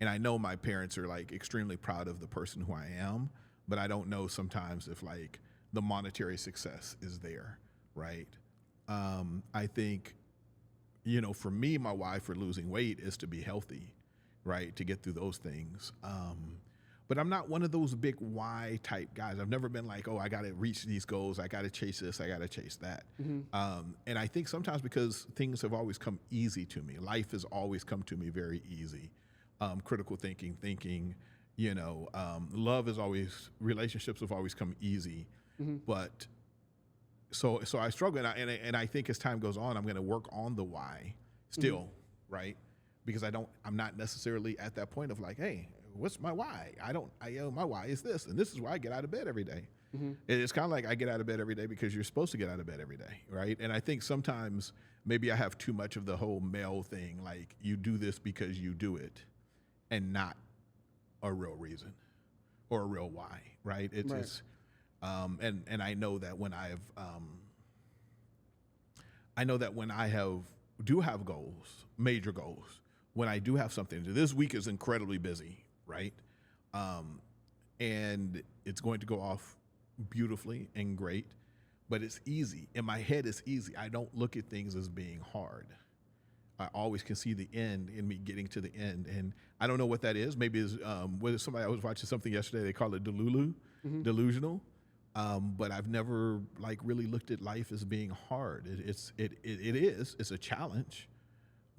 And I know my parents are like extremely proud of the person who I am, but I don't know sometimes if like the monetary success is there, right? I think, for me, my why for losing weight is to be healthy, right? To get through those things. But I'm not one of those big why type guys. I've never been like, oh, I got to reach these goals. I got to chase this. I got to chase that. And I think sometimes because things have always come easy to me. Life has always come to me very easy. Critical thinking, love is always, relationships have always come easy. But so I struggle, and I think as time goes on, I'm going to work on the why still, right? Because I'm not necessarily at that point of like, hey, what's my why? My why is this, and this is why I get out of bed every day. It's kind of like I get out of bed every day because you're supposed to get out of bed every day, right? And I think sometimes maybe I have too much of the whole male thing, like you do this because you do it, and not a real reason or a real why, right? It's and I know that when do have goals, major goals, when I do have something to do. This week is incredibly busy, right? And it's going to go off beautifully and great, but it's easy. In my head, it's easy. I don't look at things as being hard. I always can see the end in me getting to the end. And I don't know what that is. Maybe it's, I was watching something yesterday, they call it delusional. But I've never like really looked at life as being hard. It is, it's a challenge,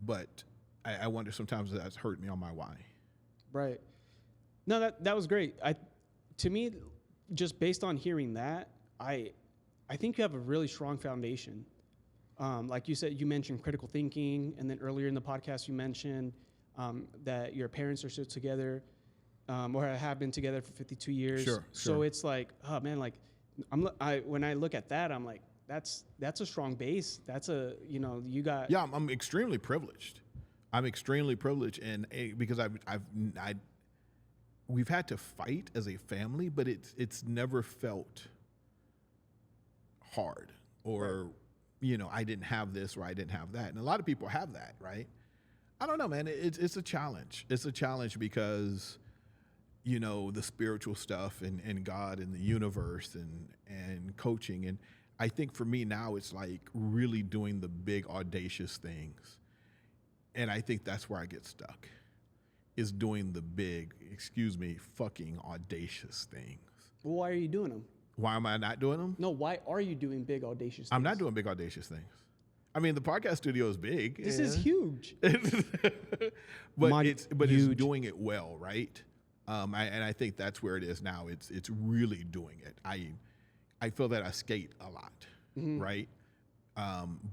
but I wonder sometimes that's hurt me on my why. Right. No, that was great. To me, just based on hearing that, I think you have a really strong foundation. Like you said, you mentioned critical thinking, and then earlier in the podcast you mentioned that your parents are still together, or have been together for 52 years. Sure. So it's like, oh man, like when I look at that, I'm like, that's a strong base. That's you got. Yeah, I'm extremely privileged. I'm extremely privileged, and because we've had to fight as a family, but it's never felt hard or, I didn't have this or I didn't have that. And a lot of people have that, right? I don't know, man. It's a challenge. It's a challenge because, the spiritual stuff and God and the universe and coaching. And I think for me now, it's like really doing the big audacious things. And I think that's where I get stuck, is doing the big, fucking audacious things. Well, why are you doing them? Why am I not doing them? No, why are you doing big audacious things? I'm not doing big audacious things. I mean, the podcast studio is big. This is huge. but it's doing it well, right? And I think that's where it is now. It's really doing it. I feel that I skate a lot, right?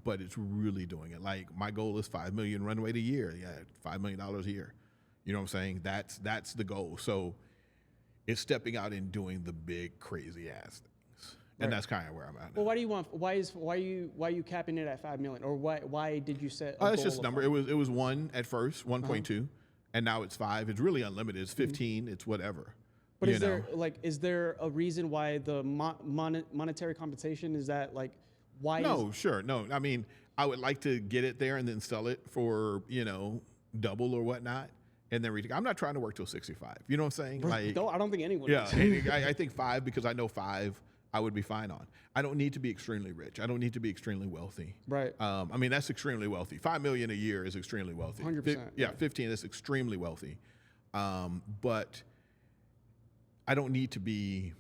But it's really doing it. Like my goal is $5 million run rate a year. Yeah, $5 million a year. You know what I'm saying? That's the goal. So it's stepping out and doing the big crazy ass things, and that's kind of where I'm at now. Well, why are you capping it at $5 million, or why did you set? It's just a number. It was 1 at first, 1.2, and now it's 5. It's really unlimited. It's 15. It's whatever. But is there a reason why the monetary compensation is that like why? No, sure, no. I mean, I would like to get it there and then sell it for double or whatnot. And then I'm not trying to work till 65. You know what I'm saying? Like, I don't think anyone. Yeah, and I think 5 because I know 5 I would be fine on. I don't need to be extremely rich. I don't need to be extremely wealthy. Right. I mean, that's extremely wealthy. $5 million a year is extremely wealthy. 100%. Yeah, 15 is extremely wealthy. But I don't need to be,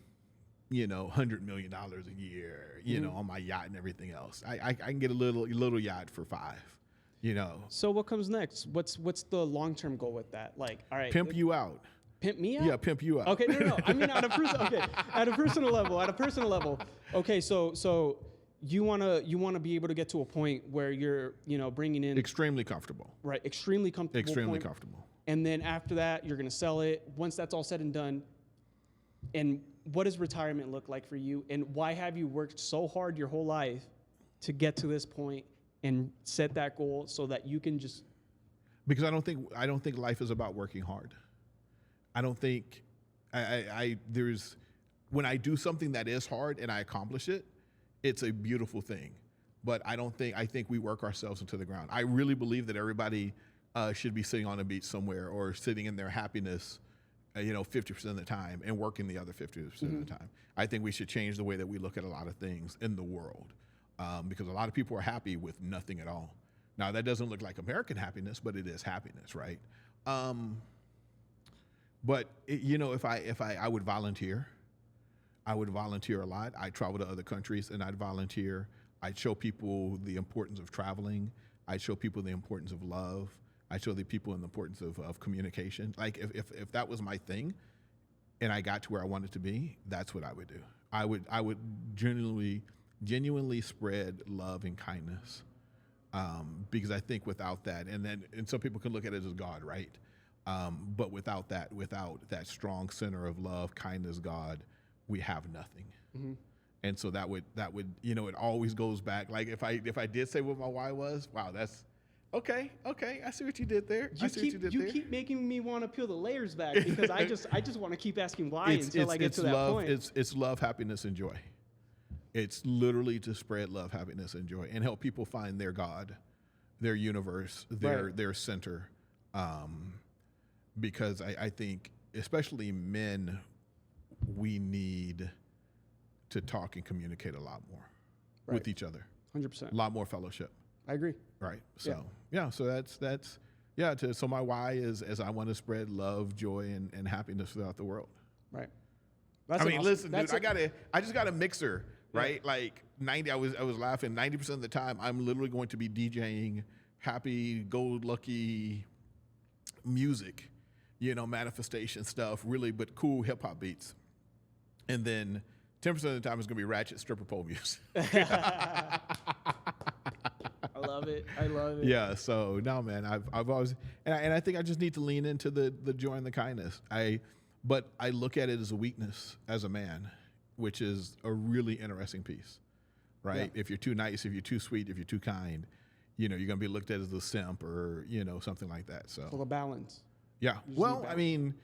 $100 million a year, on my yacht and everything else. I can get a little yacht for 5. So what comes next? What's the long-term goal with that? Like, all right, pimp you out. Pimp me out? Yeah, pimp you out. Okay, no. I mean, at a personal level. Okay, so you wanna be able to get to a point where you're, bringing in extremely comfortable. Right, extremely comfortable. Extremely comfortable. And then after that, you're gonna sell it. Once that's all said and done, and what does retirement look like for you? And why have you worked so hard your whole life to get to this point? And set that goal so that you can just. Because I don't think life is about working hard. I don't think when I do something that is hard and I accomplish it, it's a beautiful thing. But I think we work ourselves into the ground. I really believe that everybody should be sitting on a beach somewhere or sitting in their happiness, 50% of the time and working the other 50% of the time. I think we should change the way that we look at a lot of things in the world. Because a lot of people are happy with nothing at all. Now that doesn't look like American happiness, but it is happiness, right? But if I would volunteer, I would volunteer a lot. I travel to other countries and I'd volunteer. I'd show people the importance of traveling. I'd show people the importance of love. I'd show the people the importance of communication. Like if that was my thing, and I got to where I wanted to be, that's what I would do. I would genuinely spread love and kindness, because I think without that, and some people can look at it as God, right? But without that strong center of love, kindness, God, we have nothing. Mm-hmm. And so that would, it always goes back. Like if I did say what my why was, wow, that's okay. I see what you did there. You keep making me want to peel the layers back because I just want to keep asking why until I get to that love, point. It's love, happiness, and joy. It's literally to spread love, happiness, and joy, and help people find their God, their universe, their center. Because I think, especially men, we need to talk and communicate a lot more with each other. 100%. A lot more fellowship. I agree. Right. So so that's so my why is I want to spread love, joy, and happiness throughout the world. Right. Listen, dude, I just got a mixer, right? Yeah. Like 90, I was laughing. 90% of the time, I'm literally going to be DJing happy-go-lucky music, manifestation stuff, really, but cool hip hop beats. And then 10% of the time is going to be ratchet stripper pole music. I love it. Yeah. So no, man, I've always, and I think I just need to lean into the joy and the kindness. But I look at it as a weakness as a man, which is a really interesting piece, right? Yeah. If you're too nice, if you're too sweet, if you're too kind, you're going to be looked at as a simp or, something like that. So the balance. Yeah. Well, I mean,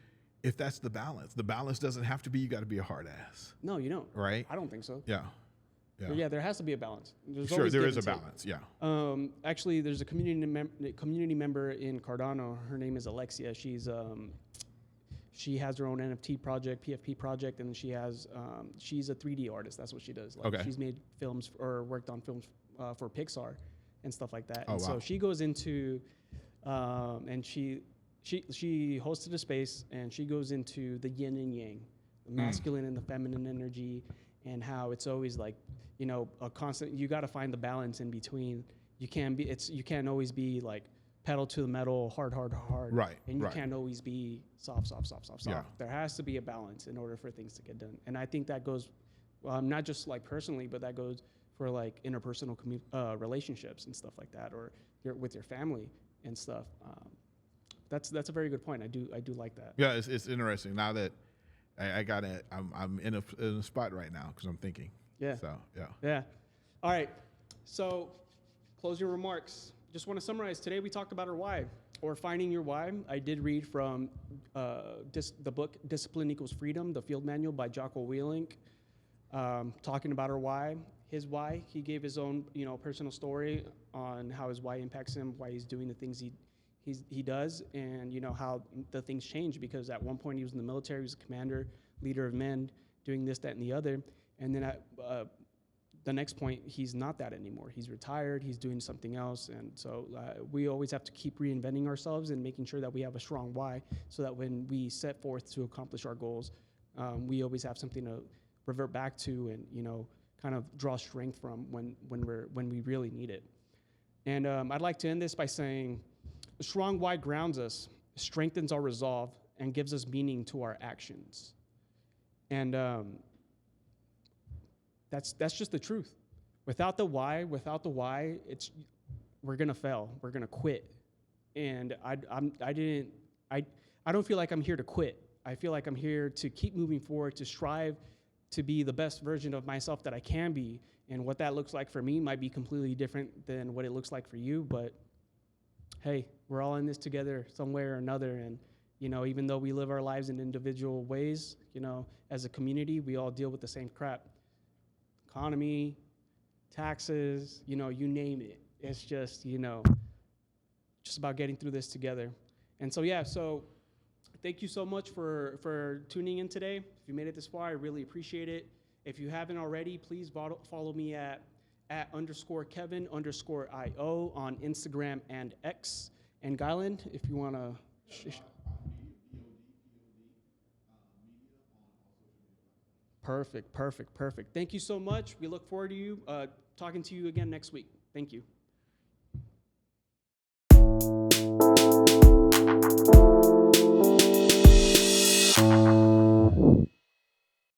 if that's the balance doesn't have to be, you got to be a hard ass. No, you don't. Right? I don't think so. Yeah. Yeah, there has to be a balance. Sure, there is a balance. Yeah. Actually, there's a community member in Cardano. Her name is Alexia. She has her own NFT project, PFP project, and she's a 3D artist. That's what she does. Okay. She's made films or worked on films for Pixar and stuff like that. Oh, and wow. so she goes into, and she hosted a space, and she goes into the yin and yang, the masculine and the feminine energy, and how it's always like, a constant. You got to find the balance in between. You can't always be like pedal to the metal, hard. Right. And you can't always be soft. Yeah. There has to be a balance in order for things to get done. And I think that goes, not just like personally, but that goes for like interpersonal relationships and stuff like that, or with your family and stuff. That's a very good point. I do like that. Yeah, it's interesting. Now that I'm in a spot right now because I'm thinking. Yeah. So Yeah. All right. So, closing remarks. Just want to summarize. Today we talked about our why, or finding your why. I did read from the book Discipline Equals Freedom, the field manual by Jocko Willink, talking about our why. His why. He gave his own personal story on how his why impacts him, why he's doing the things he does, and how the things change, because at one point he was in the military, he was a commander, leader of men, doing this, that, and the other, and then at the next point he's not that anymore. He's retired, he's doing something else, and so we always have to keep reinventing ourselves and making sure that we have a strong why, so that when we set forth to accomplish our goals, we always have something to revert back to and kind of draw strength from when we really need it. And I'd like to end this by saying, a strong why grounds us, strengthens our resolve, and gives us meaning to our actions. And that's just the truth. Without the why, we're gonna fail. We're gonna quit. And I don't feel like I'm here to quit. I feel like I'm here to keep moving forward, to strive to be the best version of myself that I can be. And what that looks like for me might be completely different than what it looks like for you, but hey, we're all in this together some way or another. And, even though we live our lives in individual ways, as a community, we all deal with the same crap. Economy, taxes, you name it. It's just, just about getting through this together. And so thank you so much for tuning in today. If you made it this far, I really appreciate it. If you haven't already, please follow me at @_Kevin_IO on Instagram and X. And Gyland, if you want to. Perfect. Thank you so much. We look forward to talking to you again next week. Thank you.